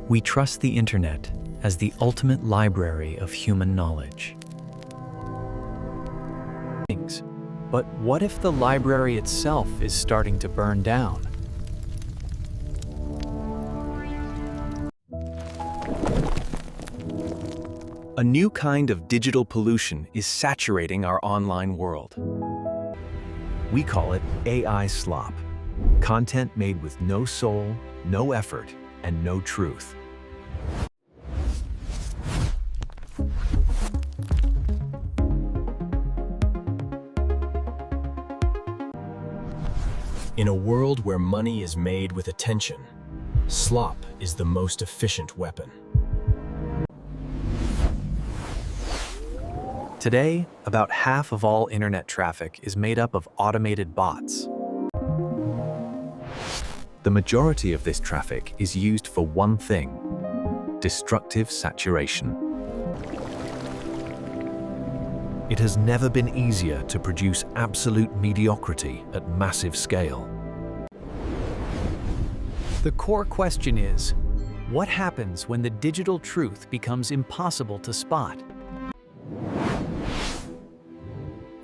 We trust the internet as the ultimate library of human knowledge. But what if the library itself is starting to burn down? A new kind of digital pollution is saturating our online world. We call it AI Slop, content made with no soul, no effort, and no truth. In a world where money is made with attention, slop is the most efficient weapon. Today, about half of all internet traffic is made up of automated bots. The majority of this traffic is used for one thing: destructive saturation. It has never been easier to produce absolute mediocrity at massive scale. The core question is, what happens when the digital truth becomes impossible to spot?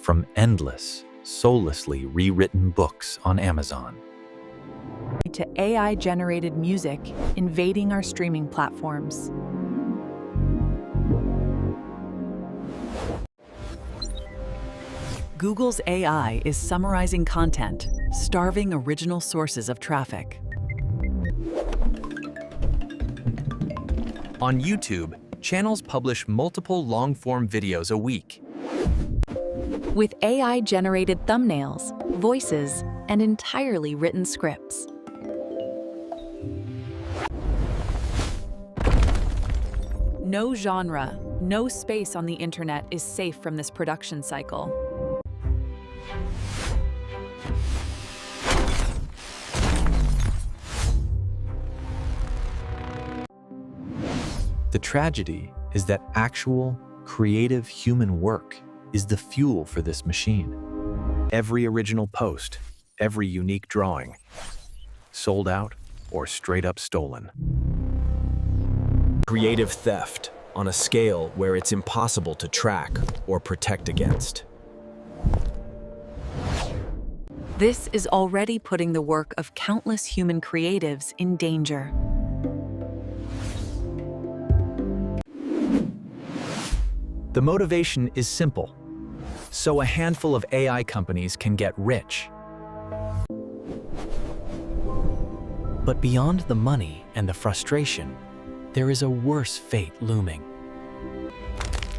From endless, soullessly rewritten books on Amazon, to AI-generated music invading our streaming platforms. Google's AI is summarizing content, starving original sources of traffic. On YouTube, channels publish multiple long-form videos a week. With AI-generated thumbnails, voices, and entirely written scripts. No genre, no space on the internet is safe from this production cycle. The tragedy is that actual, creative human work is the fuel for this machine. Every original post, every unique drawing, sold out or straight up stolen. Creative theft on a scale where it's impossible to track or protect against. This is already putting the work of countless human creatives in danger. The motivation is simple, so a handful of AI companies can get rich. But beyond the money and the frustration, there is a worse fate looming.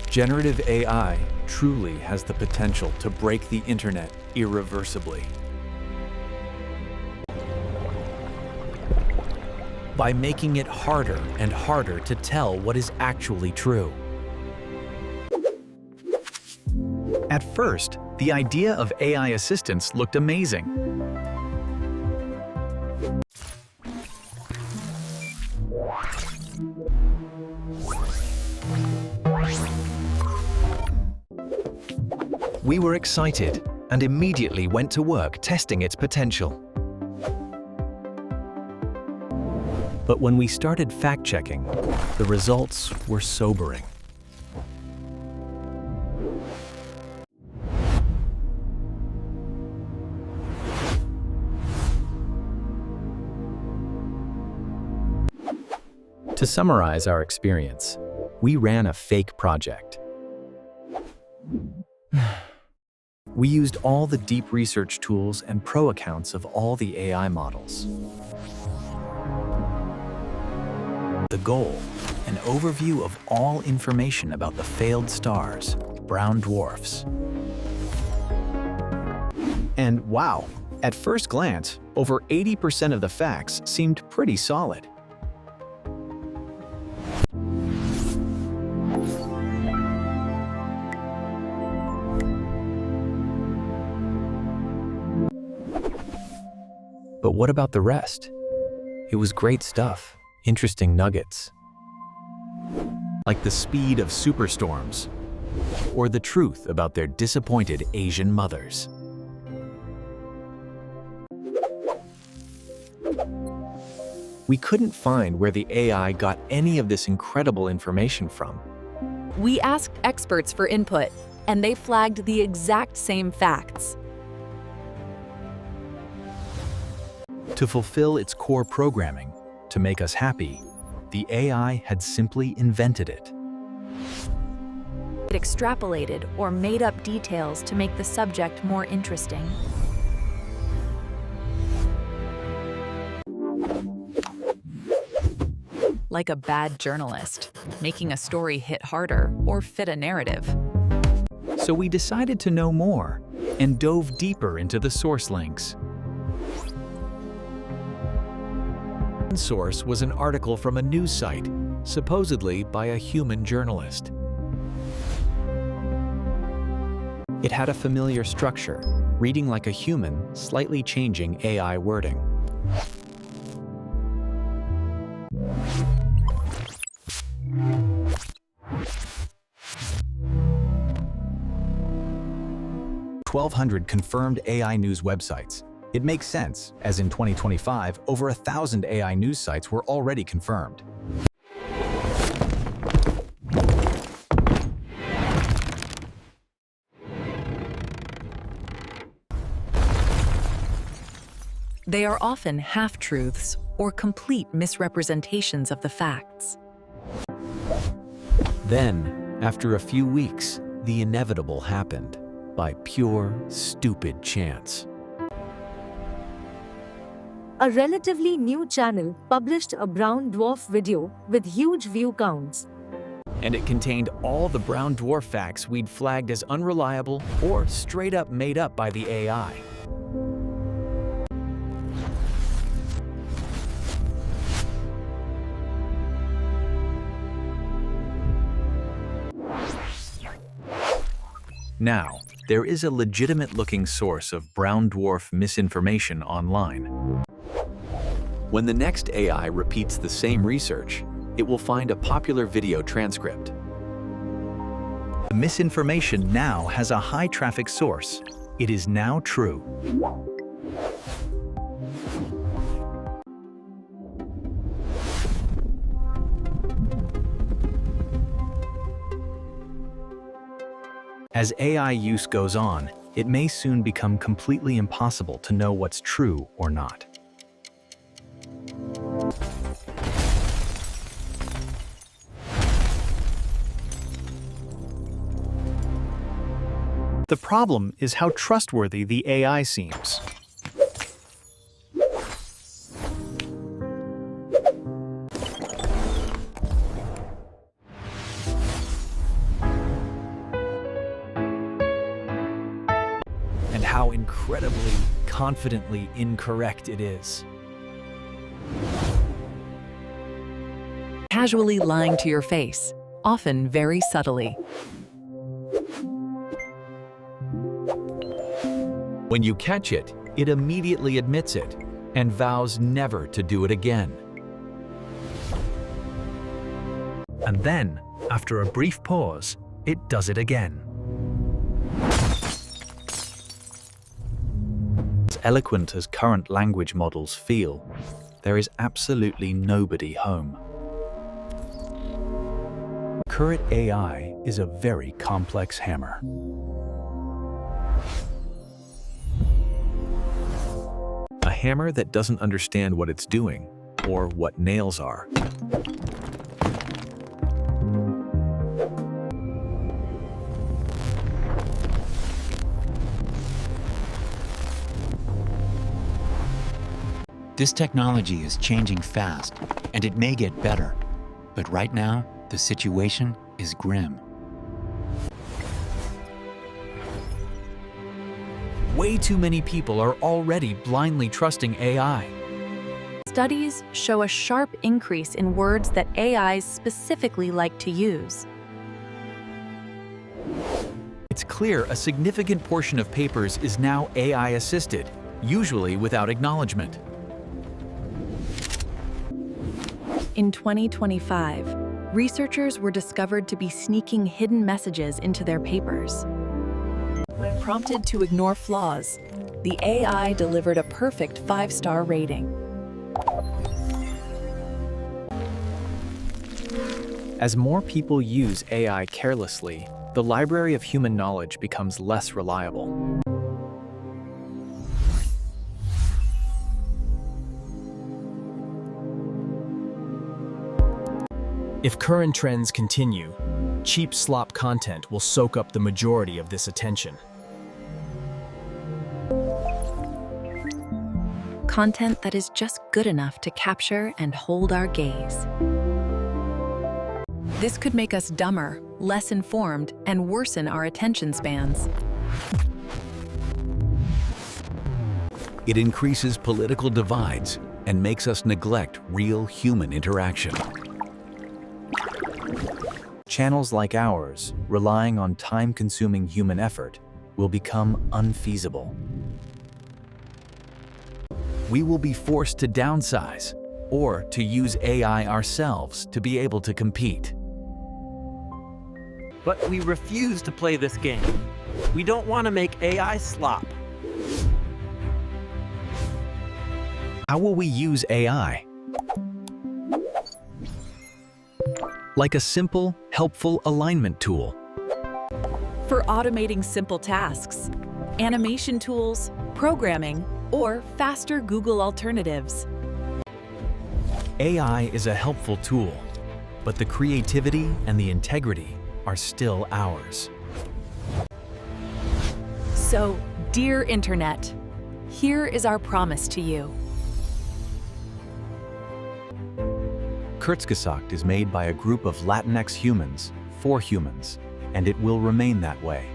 Generative AI truly has the potential to break the internet irreversibly. By making it harder and harder to tell what is actually true. At first, the idea of AI assistants looked amazing. We were excited and immediately went to work testing its potential. But when we started fact-checking, the results were sobering. To summarize our experience, we ran a fake project. We used all the deep research tools and pro accounts of all the AI models. The goal, an overview of all information about the failed stars, brown dwarfs. And wow, at first glance, over 80% of the facts seemed pretty solid. But what about the rest? It was great stuff, interesting nuggets. Like the speed of superstorms, or the truth about their disappointed Asian mothers. We couldn't find where the AI got any of this incredible information from. We asked experts for input, and they flagged the exact same facts. To fulfill its core programming, to make us happy, the AI had simply invented it. It extrapolated or made up details to make the subject more interesting. Like a bad journalist, making a story hit harder or fit a narrative. So we decided to know more and dove deeper into the source links. One source was an article from a news site, supposedly by a human journalist. It had a familiar structure, reading like a human, slightly changing AI wording. "1,200 confirmed AI news websites. It makes sense, as in 2025, over 1,000 AI news sites were already confirmed. They are often half-truths or complete misrepresentations of the facts. Then, after a few weeks, the inevitable happened, by pure, stupid chance. A relatively new channel published a brown dwarf video with huge view counts. And it contained all the brown dwarf facts we'd flagged as unreliable or straight up made up by the AI. Now, there is a legitimate-looking source of brown dwarf misinformation online. When the next AI repeats the same research, it will find a popular video transcript. The misinformation now has a high-traffic source. It is now true. As AI use goes on, it may soon become completely impossible to know what's true or not. The problem is how trustworthy the AI seems. And how incredibly, confidently incorrect it is. Casually lying to your face, often very subtly. When you catch it, it immediately admits it and vows never to do it again. And then, after a brief pause, it does it again. As eloquent as current language models feel, there is absolutely nobody home. Current AI is a very complex hammer. A hammer that doesn't understand what it's doing or what nails are. This technology is changing fast, and it may get better. But right now, the situation is grim. Way too many people are already blindly trusting AI. Studies show a sharp increase in words that AIs specifically like to use. It's clear a significant portion of papers is now AI-assisted, usually without acknowledgement. In 2025, researchers were discovered to be sneaking hidden messages into their papers. When prompted to ignore flaws, the AI delivered a perfect 5-star rating. As more people use AI carelessly, the library of human knowledge becomes less reliable. If current trends continue, cheap slop content will soak up the majority of this attention. Content that is just good enough to capture and hold our gaze. This could make us dumber, less informed, and worsen our attention spans. It increases political divides and makes us neglect real human interaction. Channels like ours, relying on time-consuming human effort, will become unfeasible. We will be forced to downsize or to use AI ourselves to be able to compete. But we refuse to play this game. We don't want to make AI slop. How will we use AI? Like a simple, helpful alignment tool. For automating simple tasks, animation tools, programming, or faster Google alternatives. AI is a helpful tool, but the creativity and the integrity are still ours. So, dear Internet, here is our promise to you. Kurzgesagt is made by a group of Latinx humans for humans, and it will remain that way.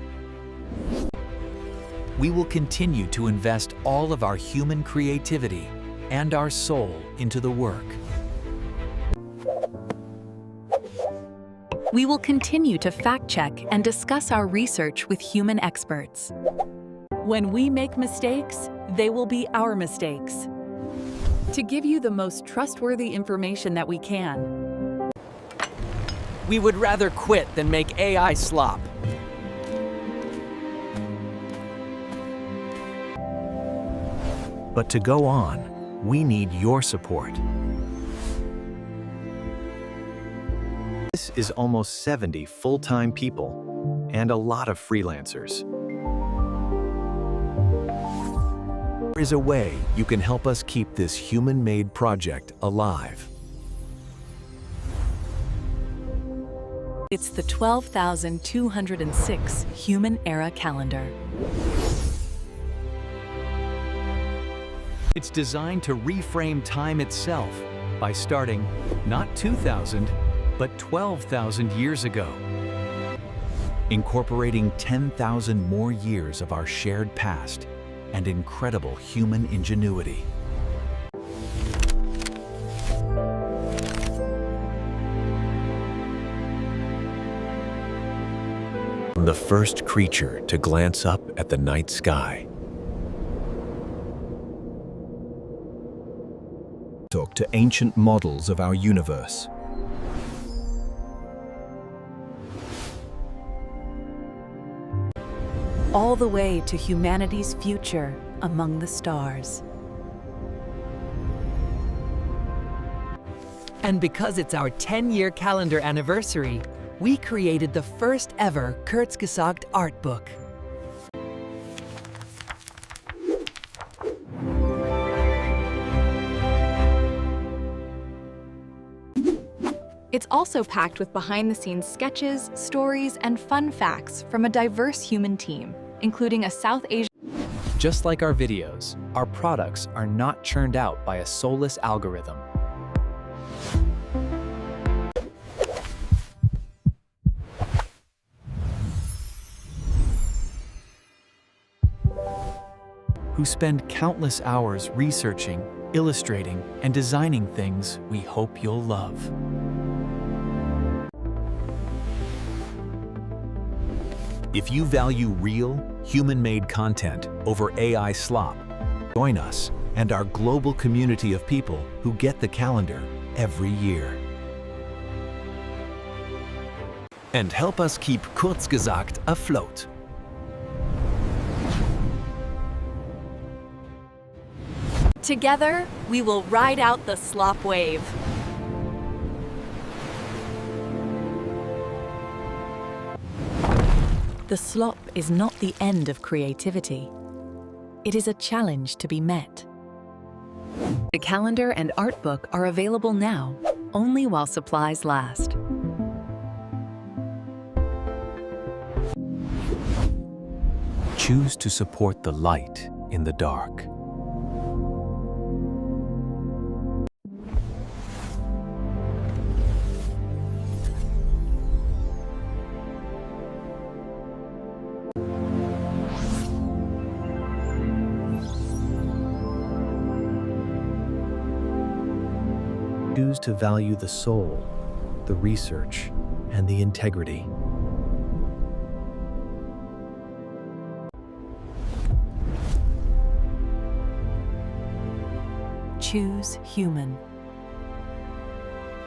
We will continue to invest all of our human creativity and our soul into the work. We will continue to fact-check and discuss our research with human experts. When we make mistakes, they will be our mistakes. To give you the most trustworthy information that we can. We would rather quit than make AI slop. But to go on, we need your support. This is almost 70 full-time people and a lot of freelancers. There is a way you can help us keep this human-made project alive. It's the 12,206 Human Era Calendar. It's designed to reframe time itself by starting not 2,000, but 12,000 years ago, incorporating 10,000 more years of our shared past and incredible human ingenuity. From the first creature to glance up at the night sky, to ancient models of our universe, all the way to humanity's future among the stars. And because it's our 10-year calendar anniversary, we created the first ever Kurzgesagt art book. It's also packed with behind-the-scenes sketches, stories, and fun facts from a diverse human team, including a South Asian. just like our videos, our products are not churned out by a soulless algorithm. Who spend countless hours researching, illustrating, and designing things we hope you'll love. If you value real, human-made content over AI slop, join us and our global community of people who get the calendar every year. And help us keep Kurzgesagt afloat. Together, we will ride out the slop wave. The slop is not the end of creativity. It is a challenge to be met. The calendar and art book are available now, only while supplies last. Choose to support the light in the dark. Choose to value the soul, the research, and the integrity. Choose human.